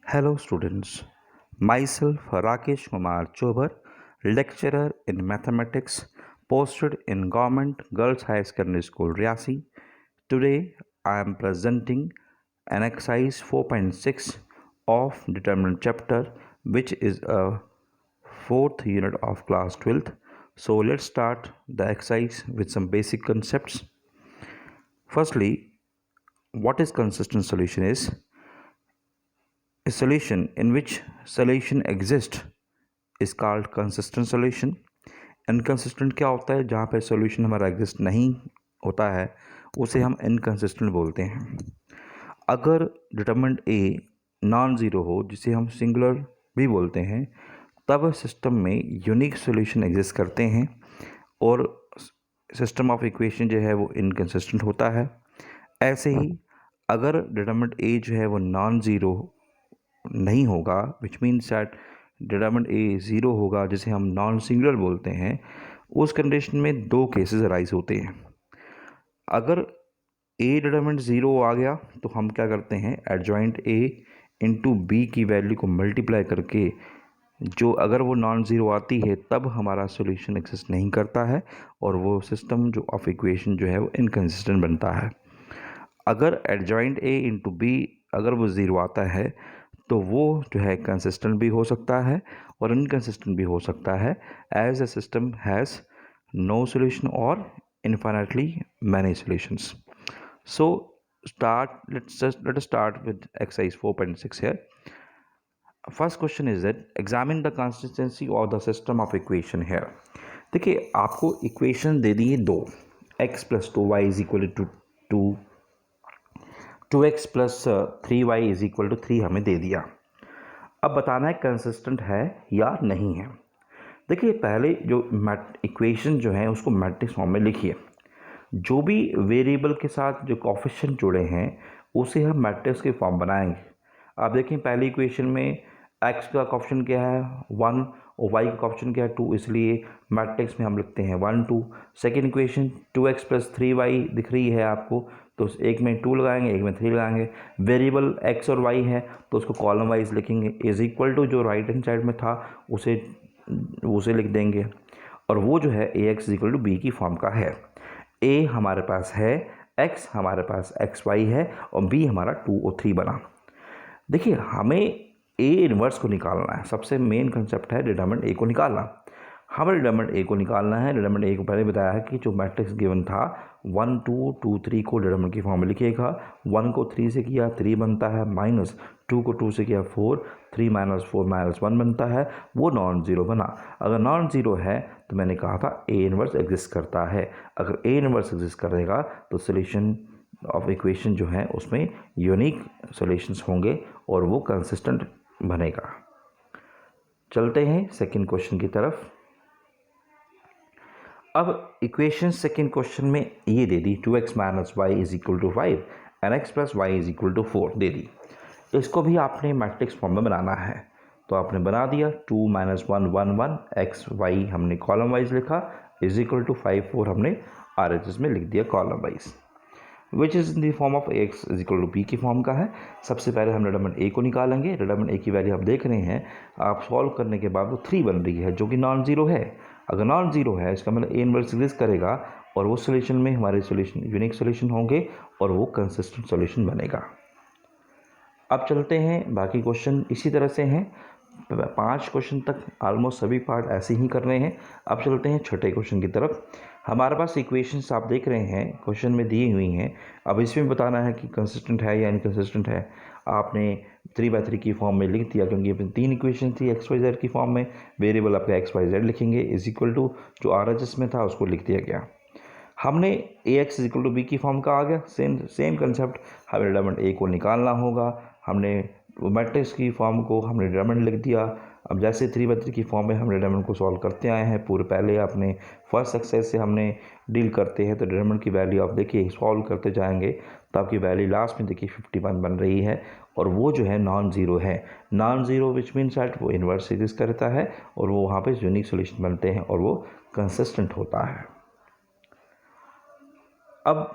Hello students, myself Rakesh Kumar Chobar, lecturer in mathematics, posted in Government Girls High Secondary School Riasi. Today I am presenting an exercise 4.6 of determinant chapter, which is a fourth unit of class 12th. So let's start the exercise with some basic concepts. Firstly, what is consistent solution is a solution in which solution exists is called consistent solution. Inconsistent क्या होता है? जहाँ पे solution हमारा exist नहीं होता है उसे हम इनकंसिस्टेंट बोलते हैं। अगर डिटरमिनेंट ए नॉन ज़ीरो हो, जिसे हम सिंगुलर भी बोलते हैं, तब सिस्टम में यूनिक सॉल्यूशन एग्जिस्ट करते हैं और सिस्टम ऑफ इक्वेशन जो है वो इनकंसिस्टेंट होता है। ऐसे ही अगर डिटरमिनेंट ए जो है वो नॉन ज़ीरो नहीं होगा, which means that determinant A zero होगा, जिसे हम नॉन सिंगुलर बोलते हैं, उस कंडीशन में दो केसेस अराइज होते हैं। अगर ए डिटरमिनेंट ज़ीरो आ गया तो हम क्या करते हैं, एडजॉइंट ए इंटू बी की वैल्यू को मल्टीप्लाई करके जो अगर वो नॉन ज़ीरो आती है तब हमारा सॉल्यूशन एक्सिस्ट नहीं करता है और वो सिस्टम जो ऑफ इक्वेशन जो है वो इनकंसिस्टेंट बनता है। अगर एडजॉइंट ए इंटू बी अगर वो ज़ीरो आता है तो वो जो है कंसिस्टेंट भी हो सकता है और इनकंसिस्टेंट भी हो सकता है, as a system has no solution और infinitely many solutions. So let us start with exercise 4.6 here. First question is that examine the consistency of the system of equation here. देखिए आपको इक्वेशन दे दी है दो, x plus two Y is equal to two, 2x plus 3y is equal to 3 हमें दे दिया। अब बताना है consistent है या नहीं है। देखिए पहले जो इक्वेशन जो है उसको मैट्रिक्स फॉर्म में लिखिए। जो भी वेरिएबल के साथ जो कोफिशिएंट जुड़े हैं उसे हम मैट्रिक्स के फॉर्म बनाएंगे। आप देखें पहली इक्वेशन में x का कोफिशिएंट क्या है 1 और y का कोफिशिएंट क्या है 2, इसलिए मैट्रिक्स में हम लिखते हैं 1 2। Second equation 2x plus 3y दिख रही है आपको, तो एक में 2 लगाएंगे एक में 3 लगाएंगे। वेरिएबल x और y है तो उसको कॉलम वाइज लिखेंगे, इज इक्वल टू जो राइट हैंड साइड में था उसे लिख देंगे, और वो जो है ए एक्स इक्वल टू बी की फॉर्म का है। ए हमारे पास है, x हमारे पास एक्स वाई है और b हमारा 2 और 3 बना। देखिए हमें ए इनवर्स को निकालना है, सबसे मेन कंसेप्ट है डिटरमिनेंट ए को निकालना। हमें डिटरमिनेंट ए को निकालना है। डिटरमिनेंट ए को पहले बताया है कि जो मैट्रिक्स गिवन था 1 2 2 3 को डिटरमिनेंट की फॉर्म में लिखिएगा। 1 को 3 से किया 3 बनता है, माइनस 2 को 2 से किया 4, 3 माइनस 4 माइनस 1 बनता है, वो नॉन ज़ीरो बना। अगर नॉन ज़ीरो है तो मैंने कहा था ए इनवर्स एग्जिस्ट करता है। अगर ए इनवर्स एग्जिस्ट करेगा तो सोल्यूशन ऑफ इक्वेशन जो है उसमें यूनिक सॉल्यूशंस होंगे और वो कंसिस्टेंट बनेगा। चलते हैं सेकंड क्वेश्चन की तरफ। अब इक्वेशन सेकंड क्वेश्चन में ये दे दी 2x minus Y is equal to 5 and x plus Y is equal to 4 दे दी। इसको भी आपने मैट्रिक्स फॉर्म में बनाना है, तो आपने बना दिया 2 माइनस 1 1 1, एक्स वाई हमने कॉलम वाइज लिखा, इज इक्वल टू 5 4 हमने आर एच एस में लिख दिया column wise, which is in the form of X is equal to B की फॉर्म का है। सबसे पहले हम डिटरमिनेंट ए को निकालेंगे। डिटरमिनेंट ए की वैल्यू आप देख रहे हैं, आप सॉल्व करने के बाद वो 3 बन रही है जो कि नॉन ज़ीरो है। अगर नॉन ज़ीरो है इसका मतलब ए इनवर्स एग्जिस्ट करेगा और वो सोल्यूशन में हमारे सोल्यूशन यूनिक सोल्यूशन होंगे और वो कंसिस्टेंट सोल्यूशन बनेगा। अब चलते हैं बाकी क्वेश्चन इसी तरह से हैं, 5 क्वेश्चन तक ऑलमोस्ट सभी पार्ट ऐसे ही कर रहे हैं। अब चलते हैं छठे क्वेश्चन की तरफ। हमारे पास इक्वेशंस आप देख रहे हैं क्वेश्चन में दी हुई हैं। अब इसमें बताना है कि कंसिस्टेंट है या इनकंसिस्टेंट है। आपने 3/3 की फॉर्म में लिख दिया क्योंकि 3 इक्वेशन थी एक्स वाई जेड की फॉर्म में। वेरिएबल आपका एक्स वाई जेड लिखेंगे, इज इक्वल टू जो आर एच एस में था उसको लिख दिया गया। हमने A x is equal to B की फॉर्म का आ गया, सेम कंसेप्ट। हमें डिटरमिनेंट ए को निकालना होगा। हमने मैट्रिक्स की फॉर्म को हमने डिटरमिनेंट लिख दिया। अब जैसे 3/3 की फॉर्म में हम डिटरमिनेंट को सॉल्व करते आए हैं, पूरे पहले अपने फर्स्ट एक्सरसाइज से हमने डील करते हैं, तो डिटरमिनेंट की वैल्यू आप देखिए सॉल्व करते जाएंगे तो आपकी वैल्यू लास्ट में देखिए 51 बन रही है और वो जो है नॉन ज़ीरो है। Non zero which means that वो इन्वर्स एग्जिस्ट करता है और वो वहाँ पे यूनिक सोल्यूशन बनते हैं और वो कंसिस्टेंट होता है। अब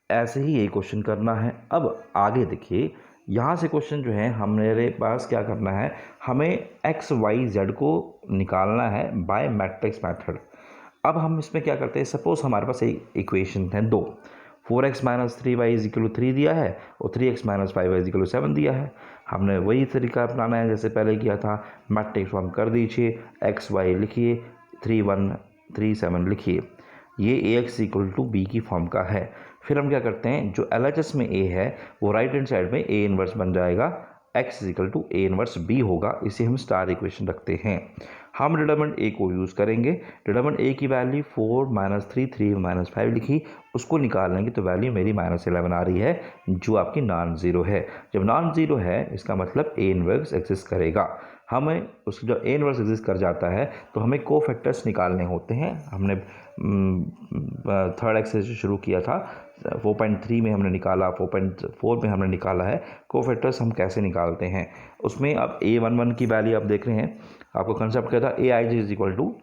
ऐसे ही ये क्वेश्चन करना है। अब आगे देखिए यहाँ से क्वेश्चन जो है हमारे पास क्या करना है, हमें एक्स वाई जेड को निकालना है बाय मैट्रिक्स मेथड। अब हम इसमें क्या करते हैं, सपोज हमारे पास एक इक्वेशन है दो, 4x minus 3y is equal to 3 दिया है और 3x minus 5y is equal to 7 दिया है। हमने वही तरीका अपनाना है जैसे पहले किया था, मैट्रिक्स फॉर्म कर दीजिए, एक्स वाई लिखिए, 3 1 3 7 लिखिए, ये ए एक्स इक्वल टू बी की फॉर्म का है। फिर हम क्या करते हैं, जो LHS में ए है वो राइट हैंड साइड में ए इनवर्स बन जाएगा, x is equal to A inverse B होगा, इसे हम स्टार इक्वेशन रखते हैं। हम डिटरमिनेंट ए को यूज़ करेंगे, डिटरमिनेंट ए की वैल्यू 4 माइनस 3 3 माइनस 5 लिखी, उसको निकाल लेंगे तो वैल्यू मेरी -11 आ रही है जो आपकी नॉन ज़ीरो है। जब नॉन ज़ीरो है इसका मतलब ए इनवर्स एग्जिस्ट करेगा। हमें उसका जब ए इनवर्स एग्जिस्ट कर जाता है तो हमें कोफैक्टर्स निकालने होते हैं। हमने थर्ड एक्सरसाइज से शुरू किया था, 4.3 में हमने निकाला, 4.4 में हमने निकाला है कोफैक्टर्स हम कैसे निकालते हैं। उसमें अब A11 की वैल्यू आप देख रहे हैं, आपको कंसेप्ट क्या था, AIJ इज इक्वल टू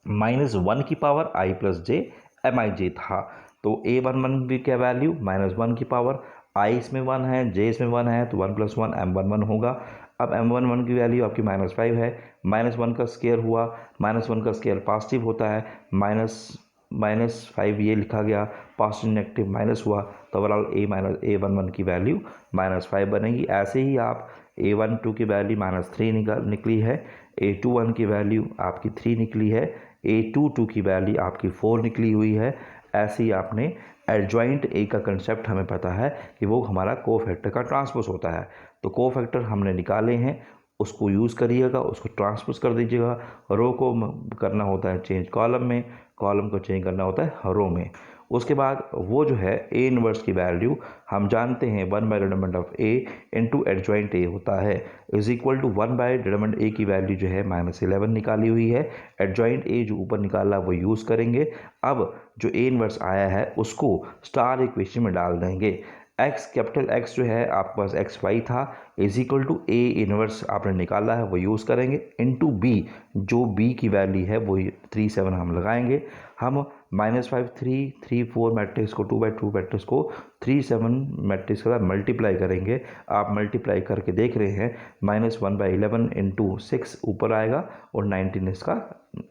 -1 की power I plus J MIJ था। तो A11 की क्या वैल्यू, -1 की पावर, I इसमें 1 है, J इसमें 1 है, तो 1 + 1 M11 होगा। अब M11 की वैल्यू आपकी -5 है, -1 का स्क्वायर हुआ, -1 का स्क्वायर पॉजिटिव होता है, -5 ये लिखा गया, पॉजिटिव नेगेटिव माइनस हुआ, तो ओवरऑल A11 की वैल्यू -5 बनेगी। ऐसे ही आप A12 की वैल्यू -3 निकली है, A21 की वैल्यू आपकी 3 निकली है, A22 की वैल्यू आपकी 4 निकली हुई है। ऐसे ही आपने एडजॉइंट ए का कंसेप्ट हमें पता है कि वो हमारा कोफैक्टर का ट्रांसपोज होता है, तो कोफैक्टर हमने निकाले हैं, उसको यूज़ करिएगा, उसको ट्रांसपोज कर दीजिएगा। रो को करना होता है चेंज कॉलम में, कॉलम को चेंज करना होता है रो में। उसके बाद वो जो है ए इनवर्स की वैल्यू हम जानते हैं 1 by determinant of A into adjoint A होता है, is equal to 1 by determinant A की वैल्यू जो है -11 निकाली हुई है, एडजॉइंट ए जो ऊपर निकाला वो यूज़ करेंगे। अब जो ए इनवर्स आया है उसको स्टार इक्वेशन में डाल देंगे। एक्स कैपिटल एक्स जो है आपके पास एक्स वाई था, is equal to A inverse आपने निकाला है वो यूज़ करेंगे, इनटू बी जो बी की वैल्यू है वो 3 7 हम लगाएंगे। हम -5 3 3 4 मैट्रिक्स को 2/2 मैट्रिक्स को 3 7 मैट्रिक्स के साथ मल्टीप्लाई करेंगे। आप मल्टीप्लाई करके देख रहे हैं, -1/11 इंटू 6 ऊपर आएगा और 19 इसका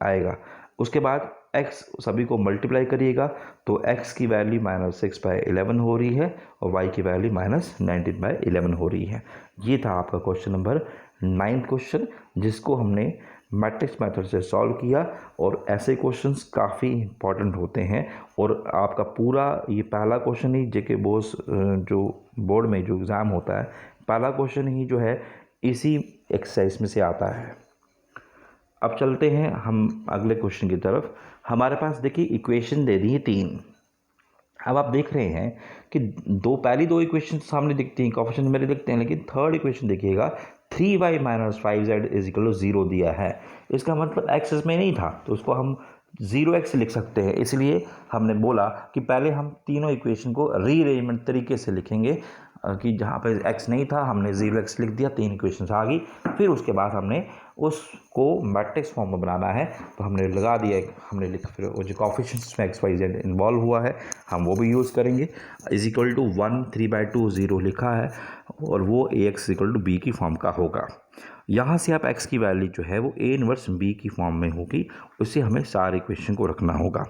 आएगा। उसके बाद x सभी को मल्टीप्लाई करिएगा तो x की वैल्यू -6/11 हो रही है और y की वैल्यू -19/11 हो रही है। ये था आपका क्वेश्चन नंबर 9th क्वेश्चन, जिसको हमने मैट्रिक्स मेथड से सॉल्व किया। और ऐसे क्वेश्चंस काफ़ी इंपॉर्टेंट होते हैं और आपका पूरा ये पहला क्वेश्चन ही जेके बोस जो बोर्ड में जो एग्ज़ाम होता है, पहला क्वेश्चन ही जो है इसी एक्सरसाइज में से आता है। अब चलते हैं हम अगले क्वेश्चन की तरफ। हमारे पास देखिए इक्वेशन दे दी है 3। अब आप देख रहे हैं कि पहली दो इक्वेशन सामने दिखती हैं, कोएफिशिएंट मेरे दिखते हैं, लेकिन थर्ड इक्वेशन देखिएगा 3y - 5z is equal to 0 दिया है। इसका मतलब x इसमें नहीं था, तो उसको हम 0x लिख सकते हैं। इसलिए हमने बोला कि पहले हम तीनों इक्वेशन को रीअरेंजमेंट तरीके से लिखेंगे कि जहाँ पे x नहीं था हमने 0x लिख दिया, 3 इक्वेशंस आ गई। फिर उसके बाद हमने उसको मैट्रिक्स फॉर्म में बनाना है, तो हमने लगा दिया, हमने लिख, फिर वो जो कोएफिशिएंट्स में x y z इन्वॉल्व हुआ है हम वो भी यूज़ करेंगे। इज इक्वल टू 1 3/2 0 लिखा है और वो ax इक्वल टू बी की फॉर्म का होगा। यहाँ से आप x की वैल्यू जो है वो a इनवर्स b की फॉर्म में होगी, उससे हमें सारे इक्वेशन को रखना होगा।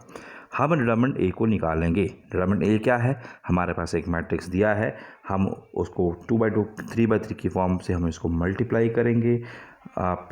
हम डिटरमिनेंट ए को निकालेंगे। डिटरमिनेंट ए क्या है, हमारे पास एक मैट्रिक्स दिया है, हम उसको 2/2 3/3 की फॉर्म से हम इसको मल्टीप्लाई करेंगे। आप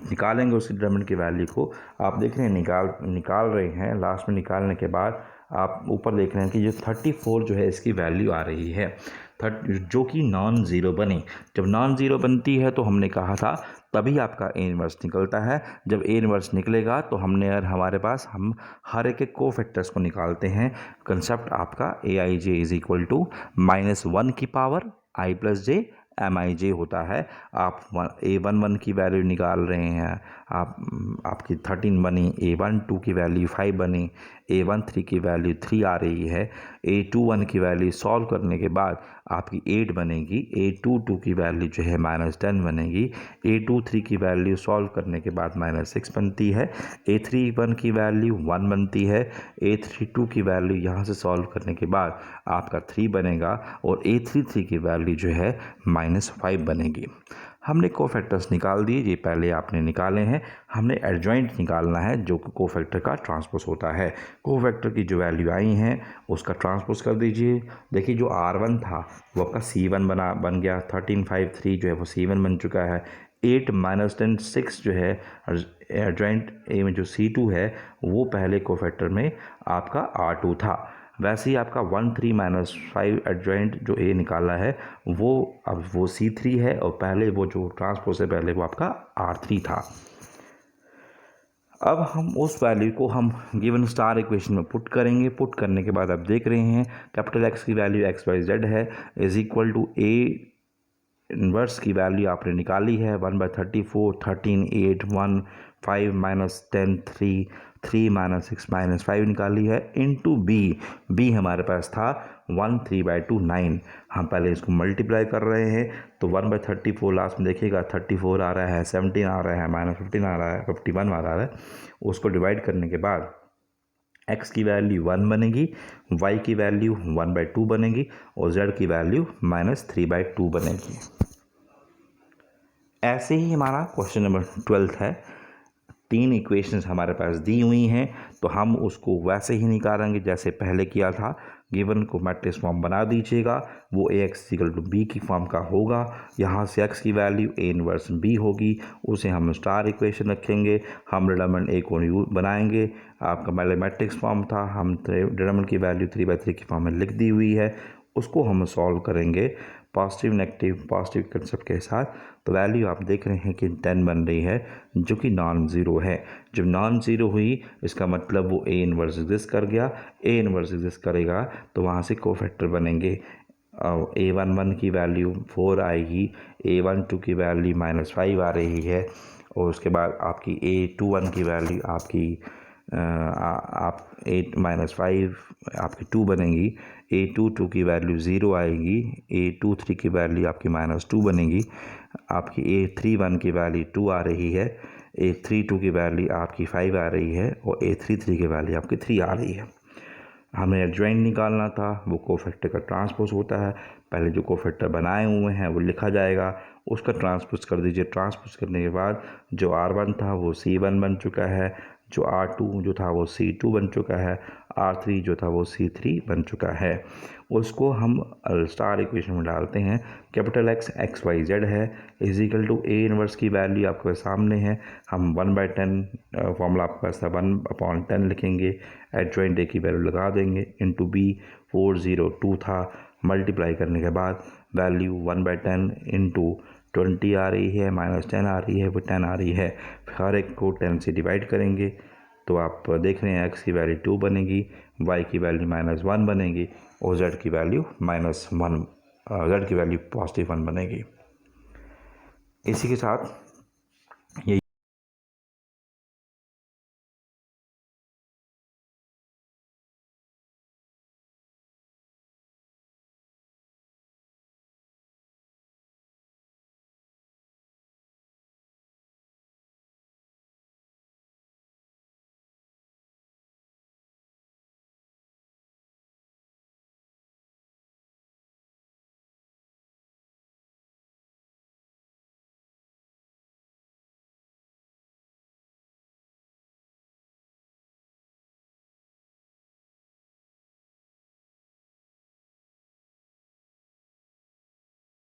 निकालेंगे उस डिटरमिनेंट की वैल्यू को। आप देख रहे हैं निकाल रहे हैं, लास्ट में निकालने के बाद आप ऊपर देख रहे हैं कि ये 34 जो है इसकी वैल्यू आ रही है, जो कि नॉन ज़ीरो बने। जब नॉन ज़ीरो बनती है तो हमने कहा था तभी आपका ए इनवर्स निकलता है। जब ए इनवर्स निकलेगा तो हमारे पास हम हर एक कोफैक्टर्स को निकालते हैं। कंसेप्ट आपका AIJ इज इक्वल टू -1 की power I plus J MIJ होता है। आप A11 की वैल्यू निकाल रहे हैं, आपकी 13 बनी, A12 की वैल्यू 5 बनी, A13 की वैल्यू 3 आ रही है, A21 की वैल्यू सॉल्व करने के बाद आपकी 8 बनेगी, A22 की वैल्यू जो है -10 बनेगी, A23 की वैल्यू सॉल्व करने के बाद -6 बनती है, A31 की वैल्यू 1 बनती है, A32 की वैल्यू यहाँ से सॉल्व करने के बाद आपका 3 बनेगा और A33 की वैल्यू जो है -5 बनेगी। हमने कोफैक्टर्स निकाल दिए, ये पहले आपने निकाले हैं। हमने एडजॉइंट निकालना है जो कि कोफैक्टर का ट्रांसपोज होता है। कोफैक्टर की जो वैल्यू आई हैं उसका ट्रांसपोज कर दीजिए। देखिए जो R1 था वो आपका C1 बन गया, 13 5 3 जो है वो C1 बन चुका है। 8 - 10 6 जो है एडजॉइंट ए में जो C2 है वो पहले कोफैक्टर में आपका R2 था। वैसे ही आपका 1 3 - 5 एडजॉइंट जो ए निकाला है वो अब वो C3 है और पहले वो जो ट्रांसपोज है पहले वो आपका R3 था। अब हम उस वैल्यू को हम गिवन स्टार इक्वेशन में पुट करेंगे। पुट करने के बाद आप देख रहे हैं कैपिटल X की वैल्यू XYZ है is equal to A inverse की वैल्यू आपने निकाली है 1/34, 13 8 1 5 - 10 3 3 - 6 -5 निकाली है इनटू बी हमारे पास था 1 3/2 9। हम पहले इसको मल्टीप्लाई कर रहे हैं तो 1/34 लास्ट में देखिएगा 34 आ रहा है, 17 आ रहा है, -15 आ रहा है, 51 आ रहा है। उसको डिवाइड करने के बाद x की वैल्यू 1 बनेगी, y की वैल्यू 1/2 बनेगी और z की वैल्यू -3/2 बनेगी। ऐसे ही हमारा क्वेश्चन नंबर 12 है। 3 इक्वेशंस हमारे पास दी हुई हैं तो हम उसको वैसे ही निकालेंगे जैसे पहले किया था। गिवन को मैट्रिक्स फॉर्म बना दीजिएगा, वो AX = B की फॉर्म का होगा। यहाँ से x की वैल्यू A इन्वर्स B होगी, उसे हम स्टार इक्वेशन रखेंगे। हम डिटरमिनेंट A को बनाएंगे, आपका पहले मैट्रिक्स फॉर्म था, हम डिटरमिनेंट की वैल्यू 3/3 की फॉर्म में लिख दी हुई है। उसको हम सॉल्व करेंगे पॉजिटिव पॉजिटिव कंसेप्ट के साथ। तो वैल्यू आप देख रहे हैं कि 10 बन रही है जो कि नॉन ज़ीरो है। जब नॉन ज़ीरो हुई इसका मतलब वो A इन्वर्स एग्जिस्ट कर गया। A इन्वर्स एग्जिस्ट करेगा तो वहाँ से कोफैक्टर बनेंगे। A11 की वैल्यू 4 आएगी, A12 की वैल्यू -5 आ रही है और उसके बाद आपकी A21 की वैल्यू आपकी आप 8 - 5 आपकी 2 बनेगी। A22 की वैल्यू 0 आएगी, A23 की वैल्यू आपकी -2 बनेगी, आपकी A31 की वैल्यू 2 आ रही है, A32 की वैल्यू आपकी 5 आ रही है और A33 की वैल्यू आपकी 3 आ रही है। हमें एडजॉइंट निकालना था, वो कोफैक्टर का ट्रांसपोज होता है। पहले जो कोफैक्टर बनाए हुए हैं वो लिखा जाएगा, उसका ट्रांसपोज कर दीजिए। ट्रांसपोज करने के बाद जो R1 था वो C1 बन चुका है, जो R2 जो था वो C2 बन चुका है, R3 जो था वो C3 बन चुका है। उसको हम स्टार इक्वेशन में डालते हैं। कैपिटल X XYZ है is equal to A inverse की वैल्यू आपके सामने है। हम 1/10 फॉर्मूला आपके पास था, 1/10 लिखेंगे, एडजॉइंट A की वैल्यू लगा देंगे इनटू B 402 था। मल्टीप्लाई करने के बाद वैल्यू 1/10 इंटू 20 आ रही है, -10 आ रही है, वो 10 आ रही है। हर एक को 10 से डिवाइड करेंगे तो आप देख रहे हैं x की वैल्यू 2 बनेगी, y की वैल्यू -1 बनेगी और z की वैल्यू -1 z की वैल्यू +1 बनेगी। इसी के साथ ये